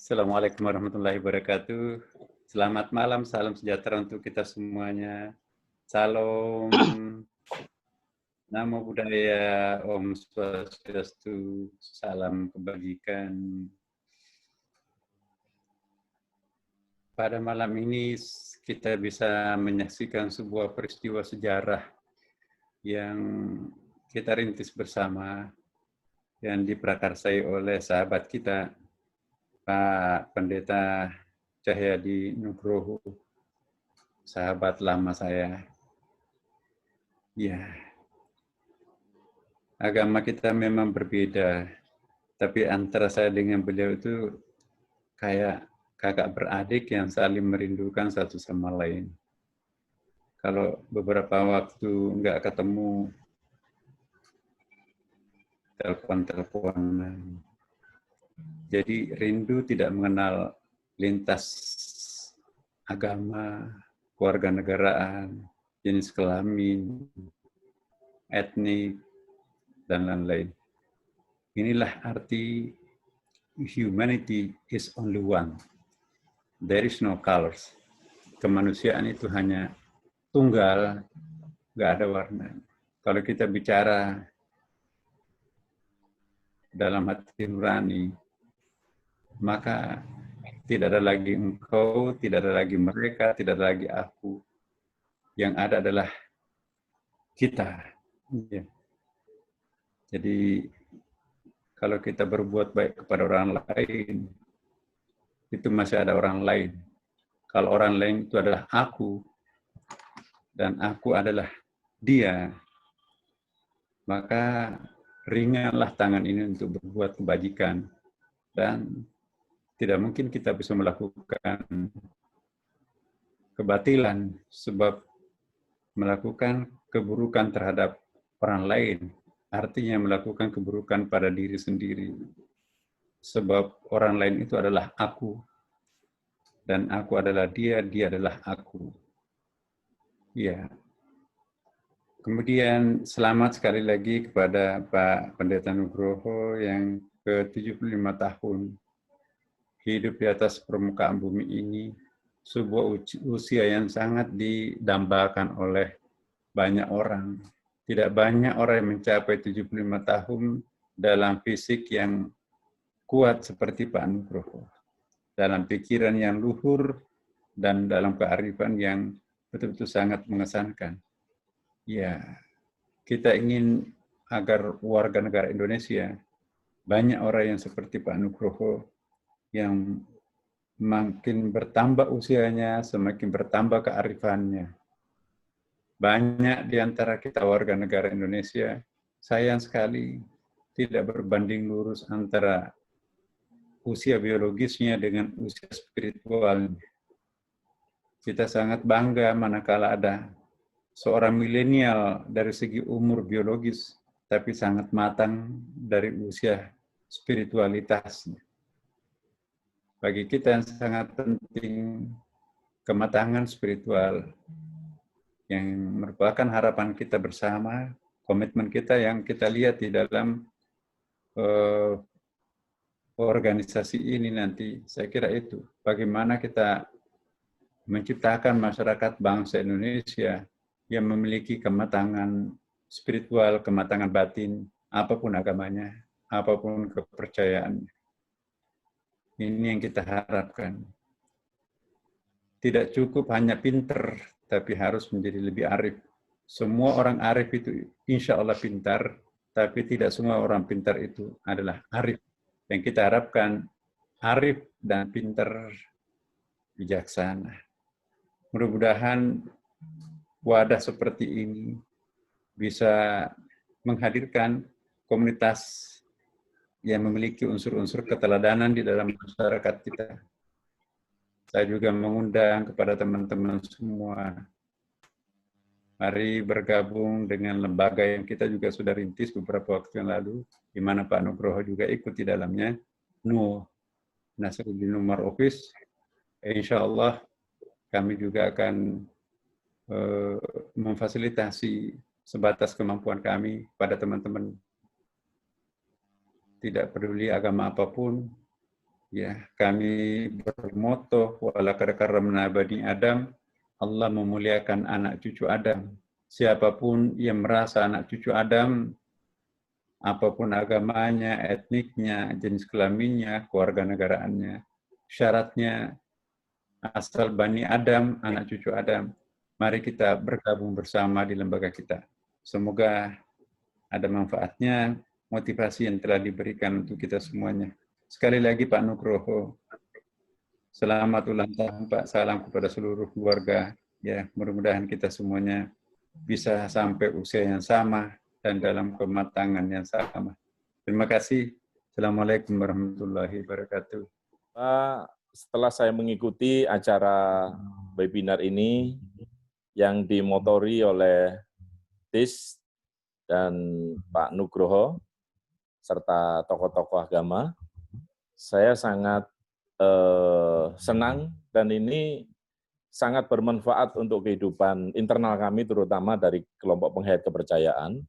Assalamualaikum warahmatullahi wabarakatuh. Selamat malam, salam sejahtera untuk kita semuanya. Salam, Namo Buddhaya, Om Swastiastu, salam kebajikan. Pada malam ini kita bisa menyaksikan sebuah peristiwa sejarah yang kita rintis bersama, yang diprakarsai oleh sahabat kita, Pak Pendeta Cahyadi Nugroho, sahabat lama saya. Ya, agama kita memang berbeda, tapi antara saya dengan beliau itu kayak kakak beradik yang saling merindukan satu sama lain. Kalau beberapa waktu nggak ketemu, telepon-teleponan. Jadi rindu tidak mengenal lintas agama, kewarganegaraan, jenis kelamin, etnik, dan lain-lain. Inilah arti humanity is only one. There is no colors. Kemanusiaan itu hanya tunggal, nggak ada warna. Kalau kita bicara dalam hati nurani, maka tidak ada lagi engkau, tidak ada lagi mereka, tidak ada lagi aku. Yang ada adalah kita. Ya. Jadi kalau kita berbuat baik kepada orang lain, itu masih ada orang lain. Kalau orang lain itu adalah aku, dan aku adalah dia, maka ringanlah tangan ini untuk berbuat kebajikan. Dan tidak mungkin kita bisa melakukan kebatilan, sebab melakukan keburukan terhadap orang lain artinya melakukan keburukan pada diri sendiri. Sebab orang lain itu adalah aku, dan aku adalah dia, dia adalah aku. Ya. Kemudian selamat sekali lagi kepada Pak Pendeta Nugroho yang ke-75 tahun hidup di atas permukaan bumi ini, sebuah usia yang sangat didambakan oleh banyak orang. Tidak banyak orang yang mencapai 75 tahun dalam fisik yang kuat seperti Pak Nugroho, dalam pikiran yang luhur, dan dalam kearifan yang betul-betul sangat mengesankan. Ya, kita ingin agar warga negara Indonesia, banyak orang yang seperti Pak Nugroho, yang makin bertambah usianya, semakin bertambah kearifannya. Banyak di antara kita warga negara Indonesia, sayang sekali tidak berbanding lurus antara usia biologisnya dengan usia spiritualnya. Kita sangat bangga manakala ada seorang milenial dari segi umur biologis, tapi sangat matang dari usia spiritualitasnya. Bagi kita yang sangat penting kematangan spiritual, yang merupakan harapan kita bersama, komitmen kita yang kita lihat di dalam organisasi ini nanti. Saya kira itu, bagaimana kita menciptakan masyarakat bangsa Indonesia yang memiliki kematangan spiritual, kematangan batin, apapun agamanya, apapun kepercayaannya. Ini yang kita harapkan. Tidak cukup hanya pinter, tapi harus menjadi lebih arif. Semua orang arif itu insya Allah pintar, tapi tidak semua orang pintar itu adalah arif. Yang kita harapkan arif dan pintar bijaksana. Mudah-mudahan wadah seperti ini bisa menghadirkan komunitas yang memiliki unsur-unsur keteladanan di dalam masyarakat kita. Saya juga mengundang kepada teman-teman semua, mari bergabung dengan lembaga yang kita juga sudah rintis beberapa waktu yang lalu, di mana Pak Nugroho juga ikut di dalamnya, Nasruddin Umar Office. Insya Allah kami juga akan memfasilitasi sebatas kemampuan kami pada teman-teman. Tidak peduli agama apapun, Ya, kami bermoto walaqad karramna bani Adam, Allah memuliakan anak cucu Adam. Siapapun yang merasa anak cucu Adam, apapun agamanya, etniknya, jenis kelaminnya, keluarga negaraannya, syaratnya asal Bani Adam, anak cucu Adam, mari kita bergabung bersama di lembaga kita. Semoga ada manfaatnya, motivasi yang telah diberikan untuk kita semuanya. Sekali lagi Pak Nugroho, selamat ulang tahun Pak, salam kepada seluruh keluarga. Ya, mudah-mudahan kita semuanya bisa sampai usia yang sama dan dalam kematangan yang sama. Terima kasih. Assalamualaikum warahmatullahi wabarakatuh. Setelah saya mengikuti acara webinar ini yang dimotori oleh TIS dan Pak Nugroho, serta tokoh-tokoh agama, saya sangat senang dan ini sangat bermanfaat untuk kehidupan internal kami, terutama dari kelompok penghayat kepercayaan,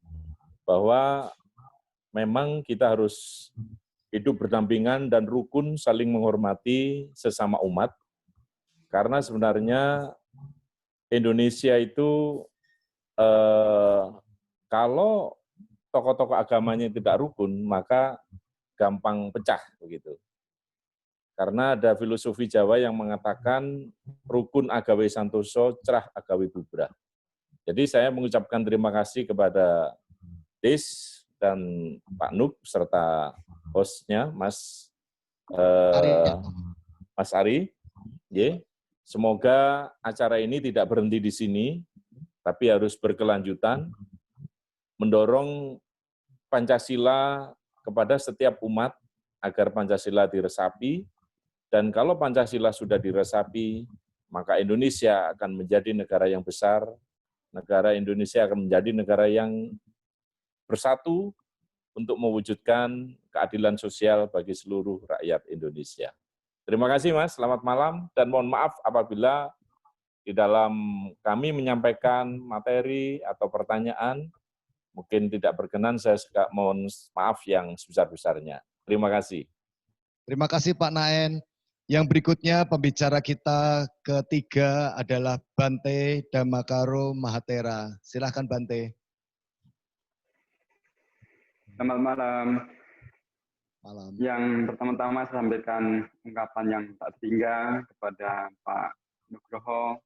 bahwa memang kita harus hidup berdampingan dan rukun saling menghormati sesama umat, karena sebenarnya Indonesia itu kalau tokoh-tokoh agamanya tidak rukun, maka gampang pecah begitu. Karena ada filosofi Jawa yang mengatakan rukun agawe santoso, cerah agawe bubrah. Jadi saya mengucapkan terima kasih kepada TIS dan Pak Nuk serta hostnya Mas Ari. Semoga acara ini tidak berhenti di sini, tapi harus berkelanjutan, mendorong Pancasila kepada setiap umat agar Pancasila diresapi, dan kalau Pancasila sudah diresapi, maka Indonesia akan menjadi negara yang besar, negara Indonesia akan menjadi negara yang bersatu untuk mewujudkan keadilan sosial bagi seluruh rakyat Indonesia. Terima kasih Mas, selamat malam, dan mohon maaf apabila di dalam kami menyampaikan materi atau pertanyaan, mungkin tidak berkenan, saya mohon maaf yang sebesar-besarnya. Terima kasih. Terima kasih Pak Naen. Yang berikutnya pembicara kita ketiga adalah Bante Damakaro Mahatera. Silahkan Bante. Selamat malam. Malam. Yang pertama-tama saya sampaikan ungkapan yang tak terhingga kepada Pak Nugroho,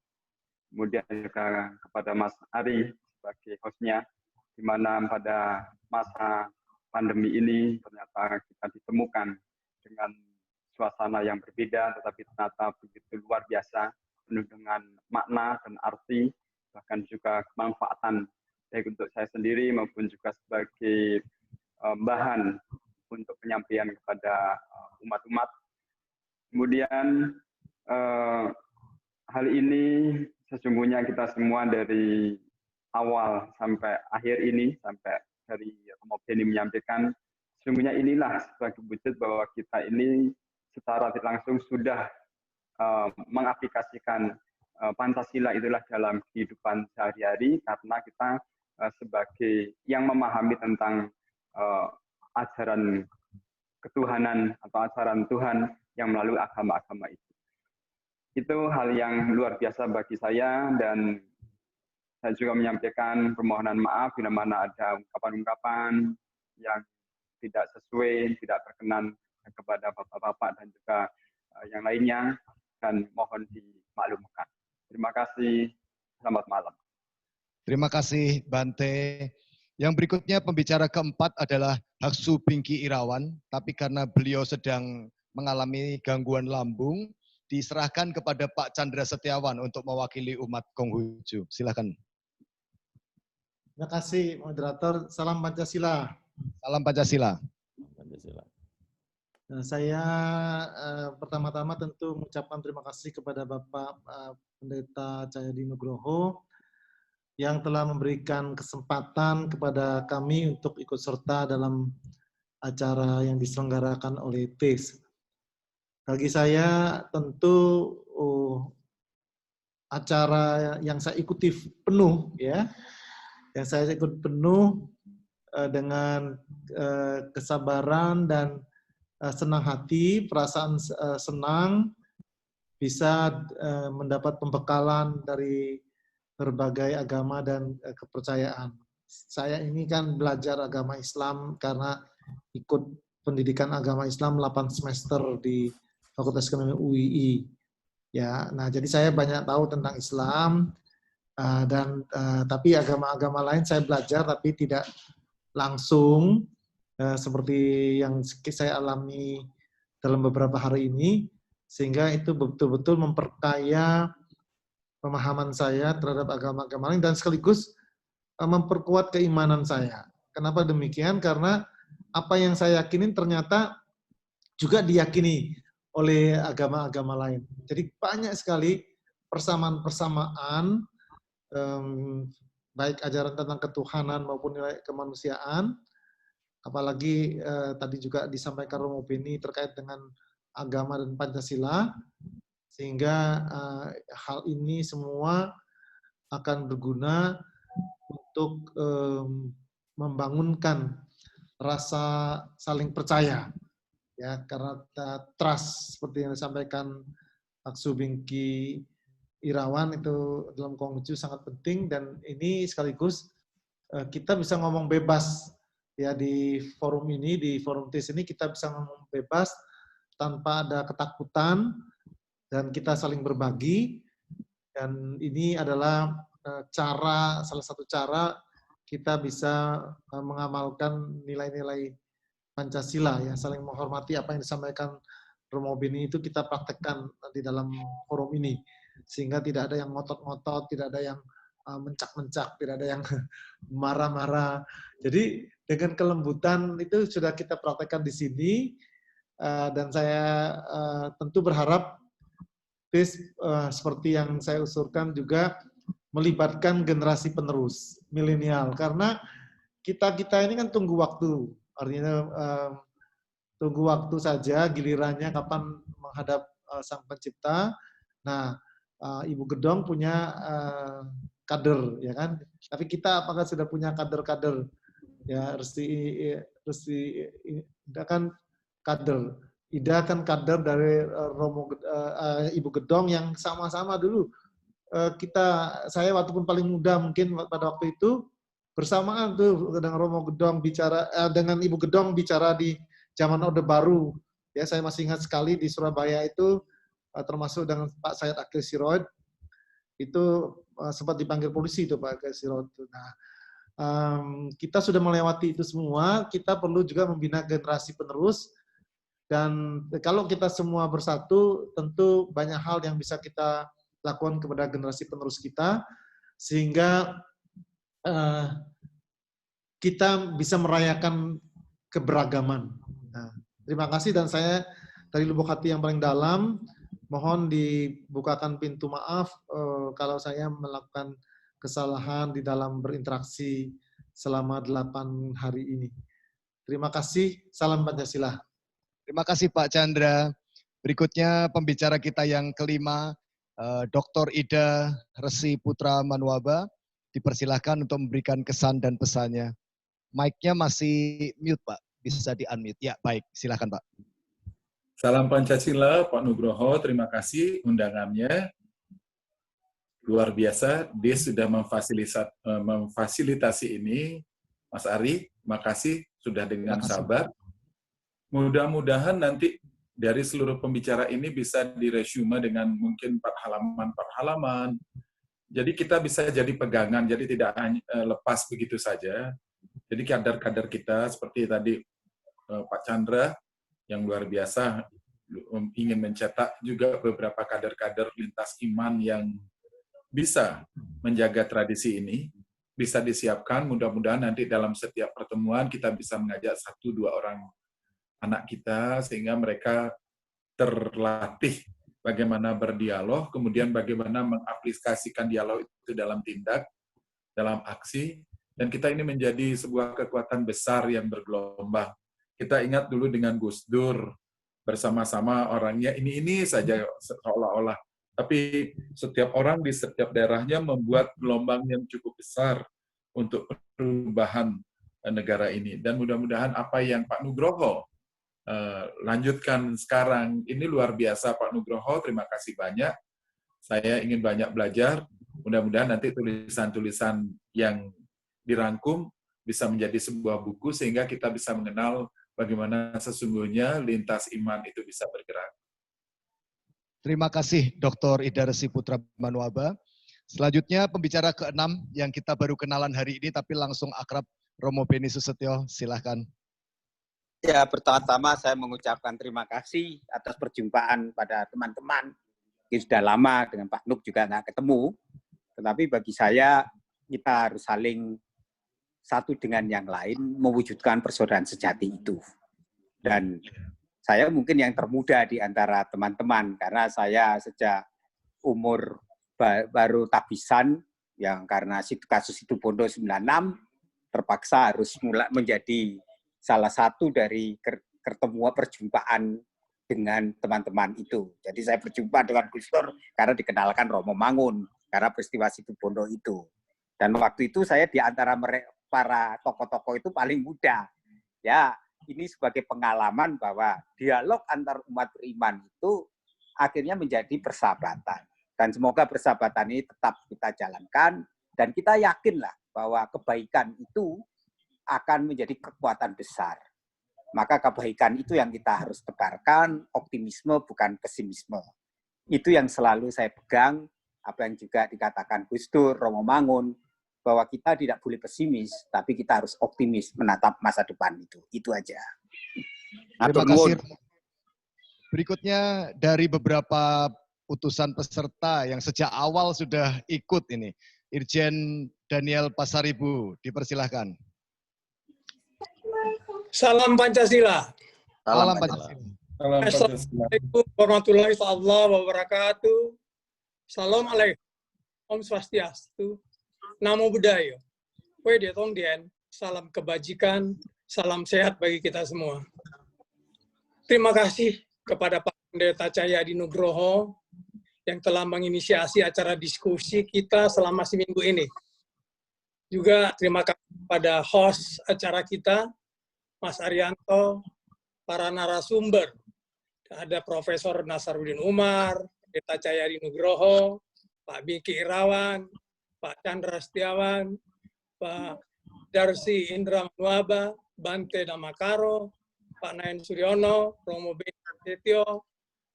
kemudian juga kepada Mas Ari sebagai hostnya, di mana pada masa pandemi ini ternyata kita ditemukan dengan suasana yang berbeda, tetapi ternyata begitu luar biasa, penuh dengan makna dan arti, bahkan juga kemanfaatan baik untuk saya sendiri maupun juga sebagai bahan untuk penyampaian kepada umat-umat. Kemudian hal ini sesungguhnya kita semua dari awal sampai akhir ini, sampai dari Romo Beni menyampaikan, sesungguhnya inilah sebagai wujud bahwa kita ini secara langsung sudah mengaplikasikan Pancasila itulah dalam kehidupan sehari-hari, karena kita sebagai yang memahami tentang ajaran ketuhanan atau ajaran Tuhan yang melalui agama-agama itu. Itu hal yang luar biasa bagi saya, dan saya juga menyampaikan permohonan maaf bila mana ada ungkapan-ungkapan yang tidak sesuai, tidak berkenan kepada bapak-bapak dan juga yang lainnya, dan mohon dimaklumkan. Terima kasih, selamat malam. Terima kasih Bante. Yang berikutnya pembicara keempat adalah Haksu Bingki Irawan, tapi karena beliau sedang mengalami gangguan lambung, diserahkan kepada Pak Chandra Setiawan untuk mewakili umat Konghucu. Silakan. Terima kasih moderator. Salam Pancasila. Salam Pancasila. Nah, saya pertama-tama tentu mengucapkan terima kasih kepada Bapak Pendeta Cahyadi Nugroho yang telah memberikan kesempatan kepada kami untuk ikut serta dalam acara yang diselenggarakan oleh TIS. Bagi saya tentu acara yang saya ikuti penuh, ya, yang saya ikut penuh dengan kesabaran dan senang hati, perasaan senang, bisa mendapat pembekalan dari berbagai agama dan kepercayaan. Saya ini kan belajar agama Islam karena ikut pendidikan agama Islam 8 semester di Fakultas Ekonomi UII. Ya, nah jadi saya banyak tahu tentang Islam tapi agama-agama lain saya belajar tapi tidak langsung seperti yang saya alami dalam beberapa hari ini, sehingga itu betul-betul memperkaya pemahaman saya terhadap agama-agama lain dan sekaligus memperkuat keimanan saya. Kenapa demikian? Karena apa yang saya yakinin ternyata juga diyakini oleh agama-agama lain. Jadi banyak sekali persamaan-persamaan, baik ajaran tentang ketuhanan maupun nilai kemanusiaan. Apalagi tadi juga disampaikan Romo Beni terkait dengan agama dan Pancasila, sehingga hal ini semua akan berguna untuk membangunkan rasa saling percaya, ya, karena trust seperti yang disampaikan Pak Subingki Irawan itu dalam Konghucu sangat penting, dan ini sekaligus kita bisa ngomong bebas. Ya, di forum ini, di forum TIS ini kita bisa ngomong bebas tanpa ada ketakutan dan kita saling berbagi, dan ini adalah salah satu cara kita bisa mengamalkan nilai-nilai Pancasila, ya, saling menghormati apa yang disampaikan Romo Beni itu kita praktekkan di dalam forum ini, sehingga tidak ada yang ngotot-ngotot, tidak ada yang mencak-mencak, tidak ada yang marah-marah. Jadi dengan kelembutan itu sudah kita praktekkan di sini, dan saya tentu berharap TIS seperti yang saya usulkan juga melibatkan generasi penerus, milenial, karena kita ini kan tunggu waktu, artinya tunggu waktu saja, gilirannya kapan menghadap Sang Pencipta. Nah, Ibu Gedong punya kader, ya kan? Tapi kita apakah sudah punya kader-kader? Ya, Ida kan kader. Ida kan kader dari Ibu Gedong yang sama-sama dulu. Saya waktu pun paling muda mungkin pada waktu itu, bersamaan tuh dengan Romo Gedong bicara, dengan Ibu Gedong bicara di zaman Orde Baru. Ya, saya masih ingat sekali di Surabaya itu, termasuk dengan Pak Said Akhil Siroj, itu sempat dipanggil polisi itu Pak Akhil Siroj. Nah, kita sudah melewati itu semua, kita perlu juga membina generasi penerus, dan kalau kita semua bersatu, tentu banyak hal yang bisa kita lakukan kepada generasi penerus kita, sehingga kita bisa merayakan keberagaman. Nah, terima kasih, dan saya dari lubuk hati yang paling dalam mohon dibukakan pintu maaf kalau saya melakukan kesalahan di dalam berinteraksi selama 8 hari ini. Terima kasih, salam Pancasila. Terima kasih Pak Chandra. Berikutnya pembicara kita yang kelima, Dr. Ida Resi Putra Manuaba, dipersilahkan untuk memberikan kesan dan pesannya. Mic-nya masih mute Pak, bisa di-unmute. Ya, baik, silakan Pak. Salam Pancasila, Pak Nugroho, terima kasih undangannya. Luar biasa, dia sudah memfasilitasi ini. Mas Ari, makasih sudah dengan sabar. Mudah-mudahan nanti dari seluruh pembicara ini bisa diresume dengan mungkin 4 halaman. Jadi kita bisa jadi pegangan, jadi tidak hanya lepas begitu saja. Jadi kader-kader kita seperti tadi Pak Chandra, yang luar biasa ingin mencetak juga beberapa kader-kader lintas iman yang bisa menjaga tradisi ini, bisa disiapkan. Mudah-mudahan nanti dalam setiap pertemuan kita bisa mengajak 1-2 orang anak kita, sehingga mereka terlatih bagaimana berdialog, kemudian bagaimana mengaplikasikan dialog itu dalam tindak, dalam aksi, dan kita ini menjadi sebuah kekuatan besar yang bergelombang. Kita ingat dulu dengan Gus Dur, bersama-sama orangnya ini saja seolah-olah. Tapi setiap orang di setiap daerahnya membuat gelombang yang cukup besar untuk perubahan negara ini. Dan mudah-mudahan apa yang Pak Nugroho lanjutkan sekarang. Ini luar biasa Pak Nugroho, terima kasih banyak. Saya ingin banyak belajar. Mudah-mudahan nanti tulisan-tulisan yang dirangkum bisa menjadi sebuah buku sehingga kita bisa mengenal bagaimana sesungguhnya lintas iman itu bisa bergerak. Terima kasih Dr. Ida Resi Putra Manuaba. Selanjutnya pembicara ke-6 yang kita baru kenalan hari ini tapi langsung akrab, Romo Beni Susetyo, silahkan. Ya, pertama-tama saya mengucapkan terima kasih atas perjumpaan pada teman-teman. Ini sudah lama dengan Pak Nuk juga nggak ketemu, tetapi bagi saya kita harus saling satu dengan yang lain mewujudkan persaudaraan sejati itu. Dan saya mungkin yang termuda di antara teman-teman, karena saya sejak umur baru tabisan, yang karena kasus Situbondo 96, terpaksa harus mulai menjadi salah satu dari perjumpaan dengan teman-teman itu. Jadi saya berjumpa dengan Gus Dur karena dikenalkan Romo Mangun, karena peristiwa Situbondo itu. Dan waktu itu saya di antara para tokoh-tokoh itu paling muda. Ya, ini sebagai pengalaman bahwa dialog antar umat beriman itu akhirnya menjadi persahabatan. Dan semoga persahabatan ini tetap kita jalankan, dan kita yakinlah bahwa kebaikan itu akan menjadi kekuatan besar. Maka kebaikan itu yang kita harus tebarkan, optimisme bukan pesimisme. Itu yang selalu saya pegang, apa yang juga dikatakan Gus Dur, Romo Mangun, bahwa kita tidak boleh pesimis, tapi kita harus optimis menatap masa depan itu. Itu aja. Terima kasih. Berikutnya dari beberapa utusan peserta yang sejak awal sudah ikut ini. Irjen Daniel Pasaribu, dipersilahkan. Salam Pancasila. Salam Pancasila. Assalamualaikum warahmatullahi wabarakatuh. Salam alaikum. Om Swastiastu. Namo Buddhaya. Wede Tong Dien. Salam kebajikan. Salam sehat bagi kita semua. Terima kasih kepada Pak Pendeta Cahyadi Nugroho yang telah menginisiasi acara diskusi kita selama seminggu ini. Juga terima kasih kepada host acara kita, Mas Arianto, para narasumber. Ada Profesor Nasaruddin Umar, Pendeta Cahyadi Nugroho, Pak Bingki Irawan, Pak Chandra Setiawan, Pak Darsi Indra Manuaba, Bante Damakaro, Pak Nayan Suryono, Romo Beni Susetyo,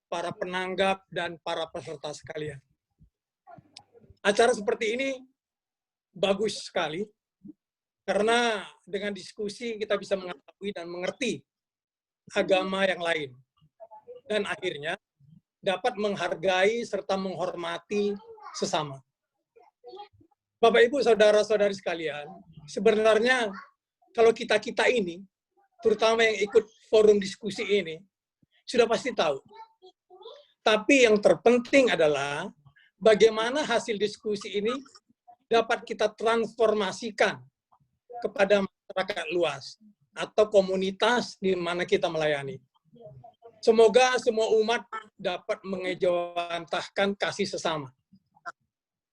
para penanggap, dan para peserta sekalian. Acara seperti ini bagus sekali, karena dengan diskusi kita bisa mengetahui dan mengerti agama yang lain. Dan akhirnya dapat menghargai serta menghormati sesama. Bapak, Ibu, Saudara-saudari sekalian, sebenarnya kalau kita-kita ini, terutama yang ikut forum diskusi ini, sudah pasti tahu. Tapi yang terpenting adalah bagaimana hasil diskusi ini dapat kita transformasikan kepada masyarakat luas atau komunitas di mana kita melayani. Semoga semua umat dapat mengejawantahkan kasih sesama.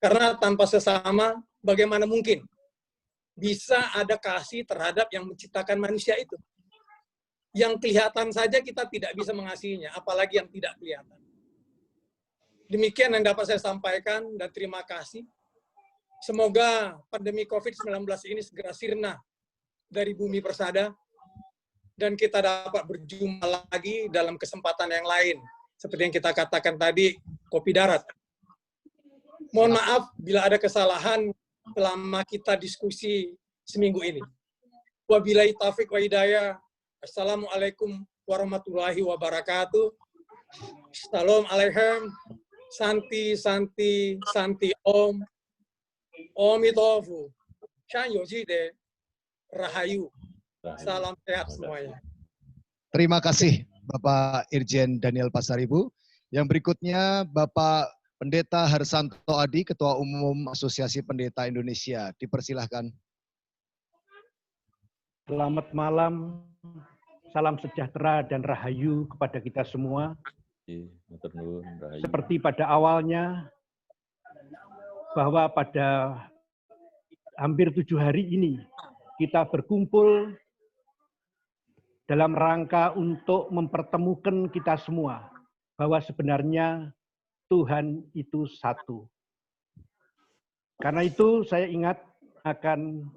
Karena tanpa sesama, bagaimana mungkin bisa ada kasih terhadap yang menciptakan manusia itu? Yang kelihatan saja kita tidak bisa mengasihinya, apalagi yang tidak kelihatan. Demikian yang dapat saya sampaikan, dan terima kasih. Semoga pandemi COVID-19 ini segera sirna dari bumi persada, dan kita dapat berjumpa lagi dalam kesempatan yang lain. Seperti yang kita katakan tadi, kopi darat. Mohon maaf bila ada kesalahan selama kita diskusi seminggu ini. Wabillahi taufiq wa hidayah. Assalamualaikum warahmatullahi wabarakatuh. Salam alaikum. Santi, Santi, Santi Om. Omitofu. Shan Yojide. Rahayu. Salam sehat semuanya. Terima kasih Bapak Irjen Daniel Pasaribu. Yang berikutnya Bapak Pendeta Harsanto Adi, Ketua Umum Asosiasi Pendeta Indonesia. Dipersilahkan. Selamat malam, salam sejahtera dan rahayu kepada kita semua. Seperti pada awalnya, bahwa pada hampir 7 hari ini, kita berkumpul dalam rangka untuk mempertemukan kita semua bahwa sebenarnya Tuhan itu satu. Karena itu saya ingat akan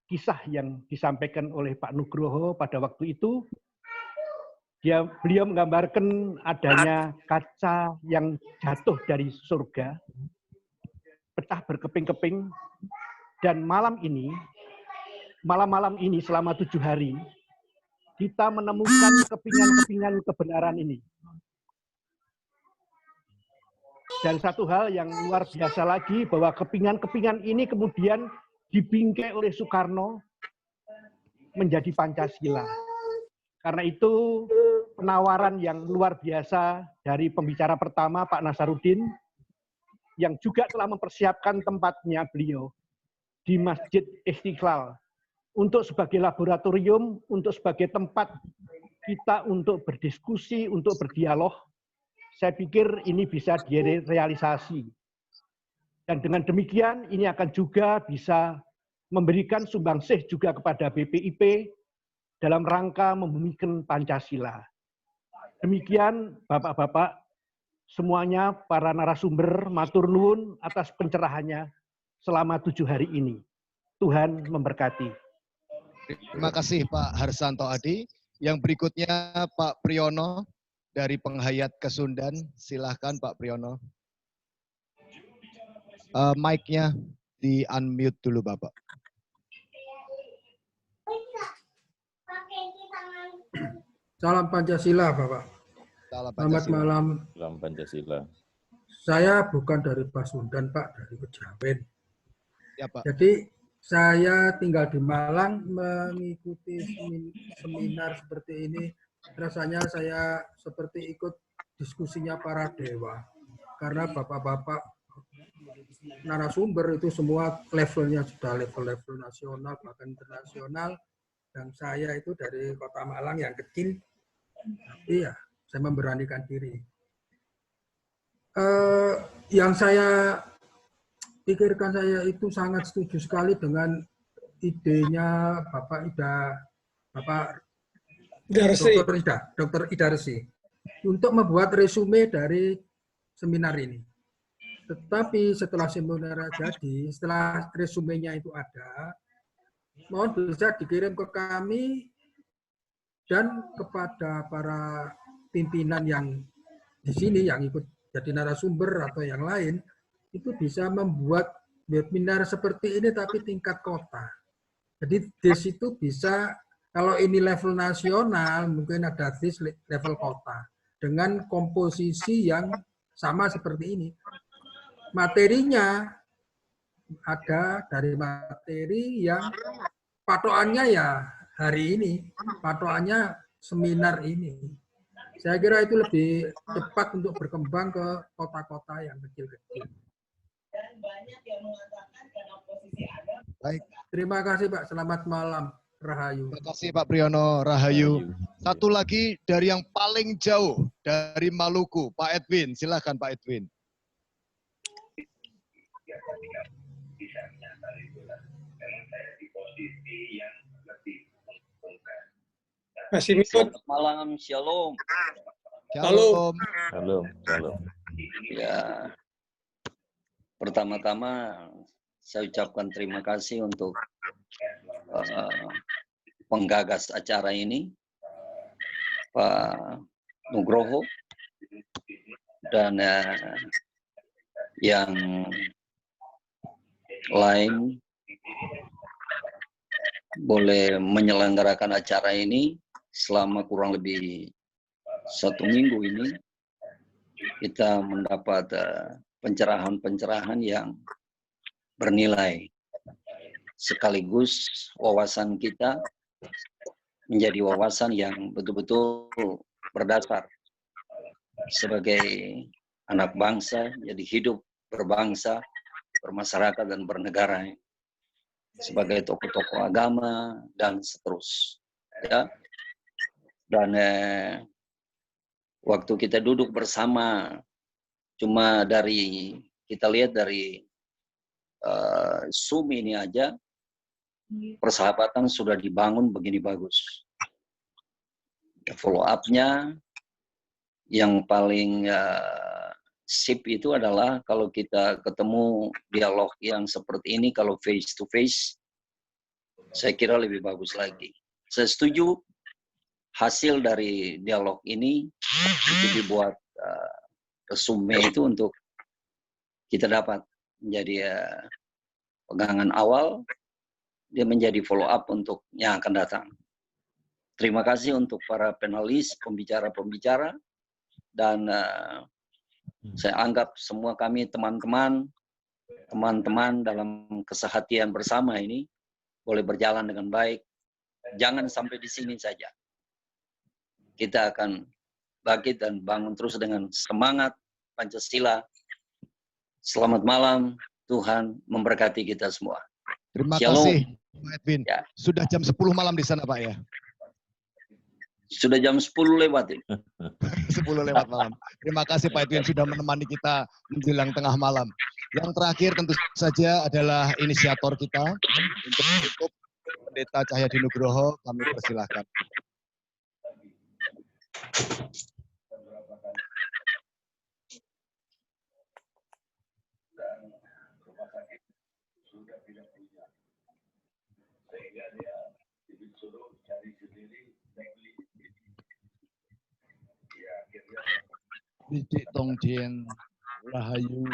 kisah yang disampaikan oleh Pak Nugroho pada waktu itu. Beliau menggambarkan adanya kaca yang jatuh dari surga, pecah berkeping-keping, dan malam ini selama 7 hari, kita menemukan kepingan-kepingan kebenaran ini. Dan satu hal yang luar biasa lagi, bahwa kepingan-kepingan ini kemudian dibingkai oleh Soekarno menjadi Pancasila. Karena itu penawaran yang luar biasa dari pembicara pertama, Pak Nasaruddin, yang juga telah mempersiapkan tempatnya beliau di Masjid Istiqlal untuk sebagai laboratorium, untuk sebagai tempat kita untuk berdiskusi, untuk berdialog. Saya pikir ini bisa direalisasi. Dan dengan demikian ini akan juga bisa memberikan sumbangsih juga kepada BPIP dalam rangka membumikan Pancasila. Demikian Bapak-bapak semuanya, para narasumber, matur nuwun atas pencerahannya selama 7 hari ini. Tuhan memberkati. Terima kasih Pak Harsanto Adi. Yang berikutnya Pak Priyono dari Penghayat Kesundan. Silahkan Pak Priyono. Mic-nya di-unmute dulu Bapak. Salam Pancasila, Bapak. Selamat malam. Salam Pancasila. Saya bukan dari Pasundan, Pak, dari Kejawen. Ya, Pak. Jadi saya tinggal di Malang mengikuti seminar seperti ini. Rasanya saya seperti ikut diskusinya para dewa. Karena bapak-bapak narasumber itu semua levelnya sudah level-level nasional, bahkan internasional. Dan saya itu dari Kota Malang yang kecil, tapi ya saya memberanikan diri. Yang saya pikirkan, saya itu sangat setuju sekali dengan idenya Bapak Dr. Ida Resi untuk membuat resume dari seminar ini. Tetapi setelah seminar jadi, setelah resumenya itu ada, mohon bisa dikirim ke kami dan kepada para pimpinan yang di sini yang ikut jadi narasumber atau yang lain, itu bisa membuat webinar seperti ini tapi tingkat kota. Jadi DIS itu bisa, kalau ini level nasional, mungkin ada DIS level kota dengan komposisi yang sama seperti ini. Materinya ada dari materi yang patokannya ya hari ini, patokannya seminar ini. Saya kira itu lebih cepat untuk berkembang ke kota-kota yang kecil-kecil. Baik. Terima kasih Pak, selamat malam. Rahayu. Terima kasih Pak Priyono, Rahayu. Satu lagi dari yang paling jauh, dari Maluku, Pak Edwin. Silakan Pak Edwin. Masih selamat malam, shalom. Shalom. Shalom. Shalom. Ya, pertama-tama saya ucapkan terima kasih untuk penggagas acara ini, Pak Nugroho, dan yang lain boleh menyelenggarakan acara ini selama kurang lebih 1 minggu ini. Kita mendapat pencerahan-pencerahan yang bernilai, sekaligus wawasan kita menjadi wawasan yang betul-betul berdasar sebagai anak bangsa, jadi hidup berbangsa, bermasyarakat dan bernegara, sebagai tokoh-tokoh agama dan seterusnya. Ya. Dan waktu kita duduk bersama, cuma dari kita lihat dari Zoom ini aja, persahabatan sudah dibangun begini bagus. follow up-nya yang paling sip itu adalah kalau kita ketemu dialog yang seperti ini, kalau face to face, saya kira lebih bagus lagi. Saya setuju hasil dari dialog ini itu dibuat resume itu untuk kita dapat menjadi pegangan awal, dia menjadi follow up untuk yang akan datang. Terima kasih untuk para panelis, pembicara-pembicara, dan saya anggap semua kami teman-teman dalam kesehatian bersama ini boleh berjalan dengan baik. Jangan sampai di sini saja. Kita akan bangkit dan bangun terus dengan semangat Pancasila. Selamat malam, Tuhan memberkati kita semua. Terima Shalom. kasih, Pak Edwin. Ya. Sudah jam 10 malam di sana, Pak, ya? Sudah jam 10 lewat. 10 lewat malam. Terima kasih Pak Edwin sudah menemani kita menjelang tengah malam. Yang terakhir tentu saja adalah inisiator kita untuk menutup, Pendeta Cahyadi Nugroho, kami persilahkan. Didik Tongjen Rahayu.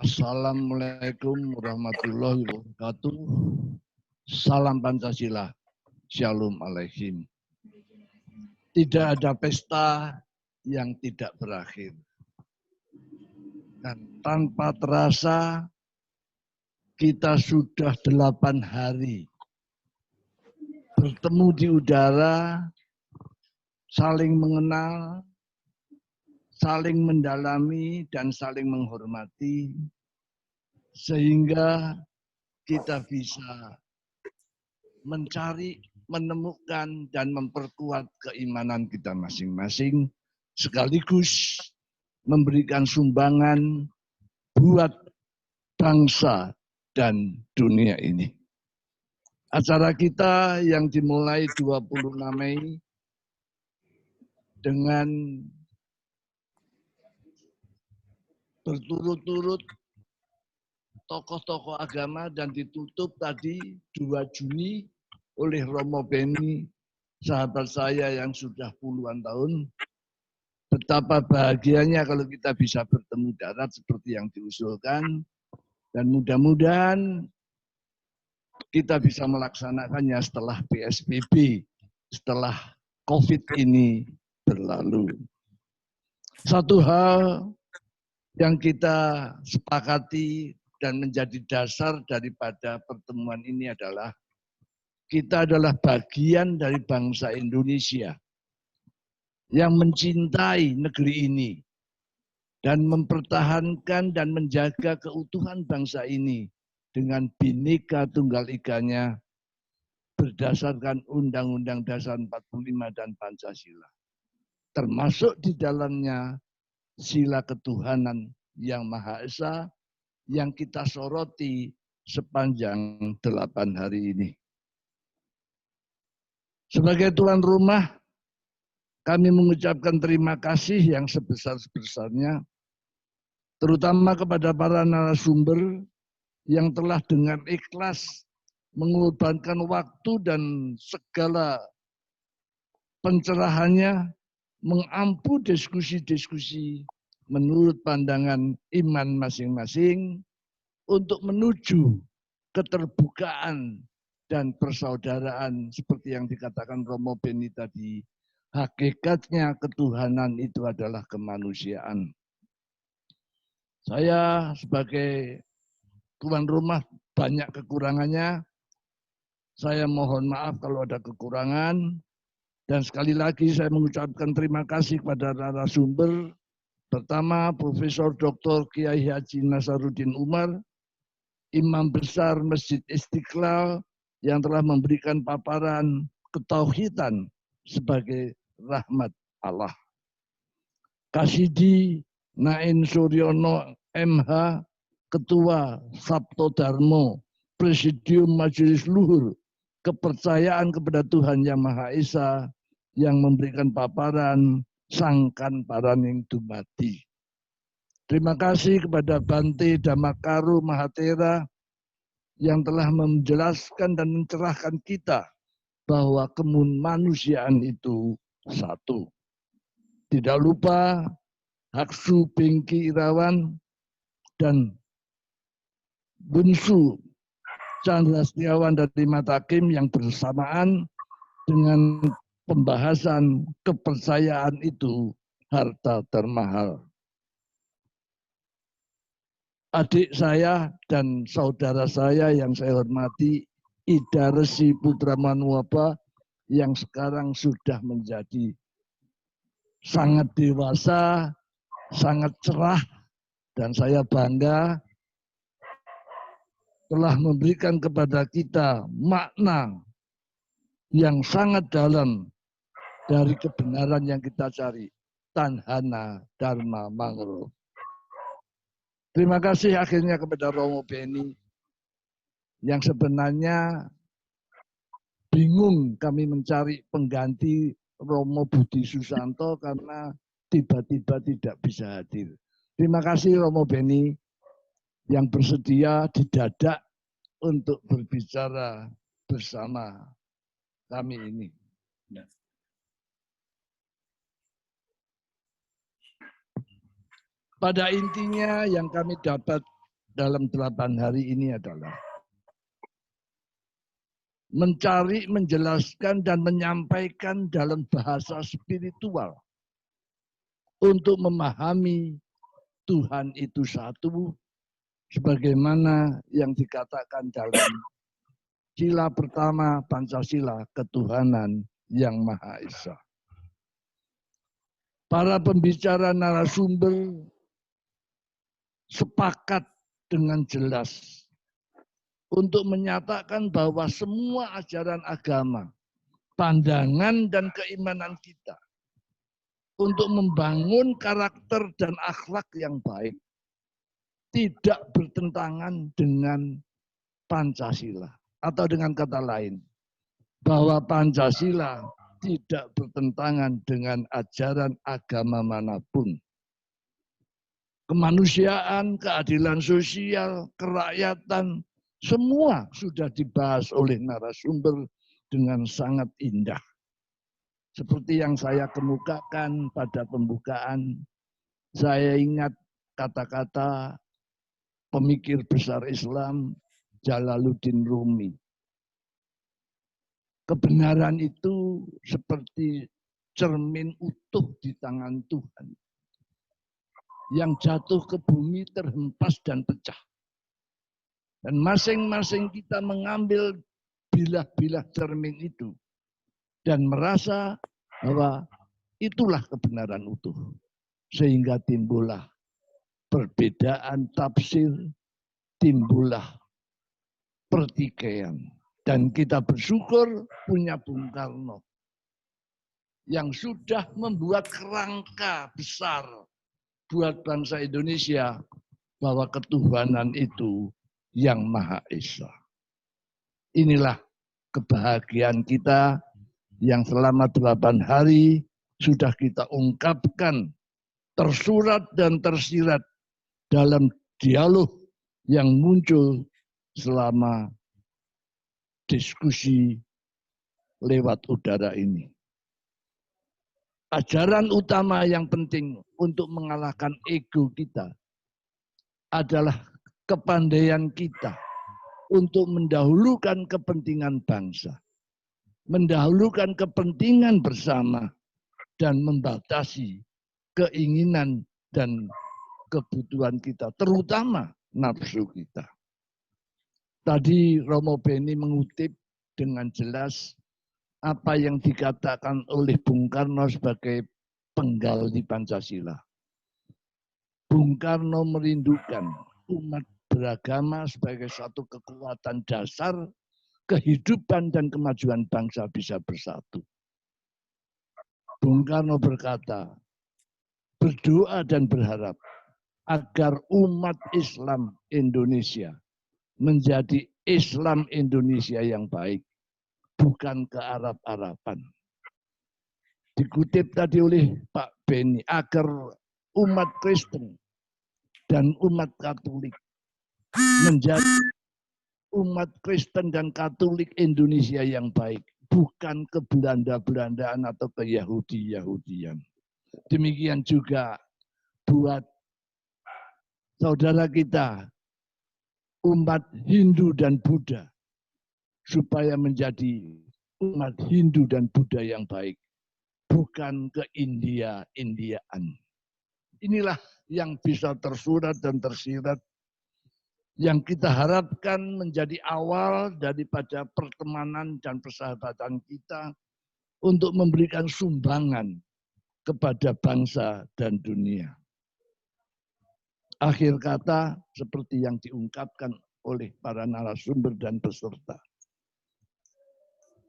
Assalamualaikum warahmatullahi wabarakatuh. Salam Pancasila. Shalom alaikum. Tidak ada pesta yang tidak berakhir. Dan tanpa terasa kita sudah 8 hari bertemu di udara, saling mengenal, saling mendalami dan saling menghormati, sehingga kita bisa mencari, menemukan, dan memperkuat keimanan kita masing-masing, sekaligus memberikan sumbangan buat bangsa dan dunia ini. Acara kita yang dimulai 26 Mei dengan berturut-turut tokoh-tokoh agama dan ditutup tadi 2 Juni oleh Romo Beni, sahabat saya yang sudah puluhan tahun. Betapa bahagianya kalau kita bisa bertemu darat seperti yang diusulkan, dan mudah-mudahan kita bisa melaksanakannya setelah PSBB, setelah COVID ini berlalu. Satu hal yang kita sepakati dan menjadi dasar daripada pertemuan ini adalah kita adalah bagian dari bangsa Indonesia yang mencintai negeri ini dan mempertahankan dan menjaga keutuhan bangsa ini dengan Bhinneka Tunggal Ikanya berdasarkan Undang-Undang Dasar 45 dan Pancasila. Termasuk di dalamnya sila ketuhanan yang Maha Esa yang kita soroti sepanjang 8 hari ini. Sebagai tuan rumah, kami mengucapkan terima kasih yang sebesar-besarnya, terutama kepada para narasumber yang telah dengan ikhlas mengorbankan waktu dan segala pencerahannya, mengampu diskusi-diskusi menurut pandangan iman masing-masing untuk menuju keterbukaan dan persaudaraan seperti yang dikatakan Romo Beni tadi. Hakikatnya ketuhanan itu adalah kemanusiaan. Saya sebagai tuan rumah banyak kekurangannya. Saya mohon maaf kalau ada kekurangan. Dan sekali lagi saya mengucapkan terima kasih kepada narasumber. Pertama, Profesor Dr. Kiai Haji Nasaruddin Umar, Imam Besar Masjid Istiqlal yang telah memberikan paparan ketauhidan sebagai rahmat Allah. Kasidi Nain Suryono MH, Ketua Sabto Darmo, Presidium Majelis Luhur kepercayaan kepada Tuhan Yang Maha Esa yang memberikan paparan sangkan paraning dumadi. Terima kasih kepada Bante Dhamakaru Mahatera yang telah menjelaskan dan mencerahkan kita bahwa kemanusiaan itu satu. Tidak lupa Haksu Bingki Irawan dan Bunsu Chandra Setiawan dari Matakim yang bersamaan dengan pembahasan kepercayaan itu harta termahal. Adik saya dan saudara saya yang saya hormati, Ida Resi Putra Manuapa yang sekarang sudah menjadi sangat dewasa, sangat cerah, dan saya bangga telah memberikan kepada kita makna yang sangat dalam dari kebenaran yang kita cari. Tanhana Dharma Mangro. Terima kasih akhirnya kepada Romo Beni yang sebenarnya bingung kami mencari pengganti Romo Budi Susanto karena tiba-tiba tidak bisa hadir. Terima kasih Romo Beni yang bersedia didadak untuk berbicara bersama kami ini. Pada intinya yang kami dapat dalam 8 hari ini adalah mencari, menjelaskan, dan menyampaikan dalam bahasa spiritual untuk memahami Tuhan itu satu, sebagaimana yang dikatakan dalam sila pertama Pancasila, ketuhanan yang Maha Esa. Para pembicara narasumber sepakat dengan jelas untuk menyatakan bahwa semua ajaran agama, pandangan dan keimanan kita untuk membangun karakter dan akhlak yang baik tidak bertentangan dengan Pancasila. Atau dengan kata lain, bahwa Pancasila tidak bertentangan dengan ajaran agama manapun. Kemanusiaan, keadilan sosial, kerakyatan, semua sudah dibahas oleh narasumber dengan sangat indah. Seperti yang saya kemukakan pada pembukaan, saya ingat kata-kata pemikir besar Islam, Jalaluddin Rumi. Kebenaran itu seperti cermin utuh di tangan Tuhan. Yang jatuh ke bumi terhempas dan pecah. Dan masing-masing kita mengambil bilah-bilah cermin itu. Dan merasa bahwa itulah kebenaran utuh. Sehingga timbullah perbedaan tafsir, timbullah pertikaian. Dan kita bersyukur punya Bung Karno yang sudah membuat kerangka besar buat bangsa Indonesia bahwa ketuhanan itu yang Maha Esa. Inilah kebahagiaan kita yang selama 8 hari sudah kita ungkapkan tersurat dan tersirat dalam dialog yang muncul selama diskusi lewat udara ini. Ajaran utama yang penting untuk mengalahkan ego kita adalah kepandaian kita untuk mendahulukan kepentingan bangsa, mendahulukan kepentingan bersama, dan membatasi keinginan dan kebutuhan kita, terutama nafsu kita. Tadi Romo Beni mengutip dengan jelas apa yang dikatakan oleh Bung Karno sebagai penggali Pancasila. Bung Karno merindukan umat beragama sebagai satu kekuatan dasar kehidupan dan kemajuan bangsa bisa bersatu. Bung Karno berkata, berdoa dan berharap agar umat Islam Indonesia menjadi Islam Indonesia yang baik, bukan ke Arab-Araban. Dikutip tadi oleh Pak Beni, agar umat Kristen dan umat Katolik menjadi umat Kristen dan Katolik Indonesia yang baik, bukan ke Belanda-Belandaan atau ke Yahudi-Yahudian. Demikian juga buat saudara kita, umat Hindu dan Buddha, supaya menjadi umat Hindu dan Buddha yang baik, bukan ke India-Indiaan. Inilah yang bisa tersurat dan tersirat, yang kita harapkan menjadi awal daripada pertemanan dan persahabatan kita untuk memberikan sumbangan kepada bangsa dan dunia. Akhir kata, seperti yang diungkapkan oleh para narasumber dan peserta,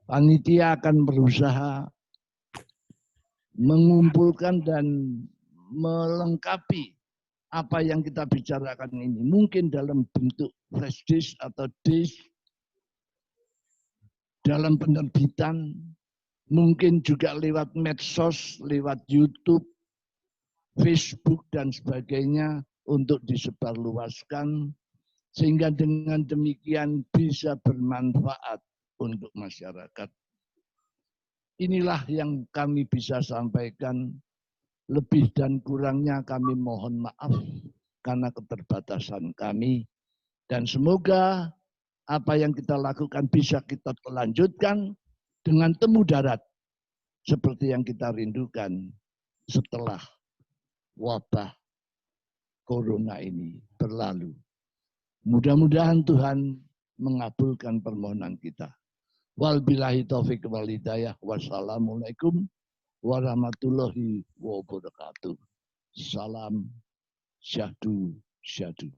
panitia akan berusaha mengumpulkan dan melengkapi apa yang kita bicarakan ini. Mungkin dalam bentuk flash disk atau disk, dalam penerbitan, mungkin juga lewat medsos, lewat YouTube, Facebook, dan sebagainya untuk disebarluaskan, sehingga dengan demikian bisa bermanfaat untuk masyarakat. Inilah yang kami bisa sampaikan. Lebih dan kurangnya kami mohon maaf karena keterbatasan kami. Dan semoga apa yang kita lakukan bisa kita lanjutkan dengan temu darat seperti yang kita rindukan setelah wabah corona ini berlalu. Mudah-mudahan Tuhan mengabulkan permohonan kita. Wabillahi taufiq wal hidayah. Wassalamualaikum warahmatullahi wabarakatuh. Salam syahdu syahdu.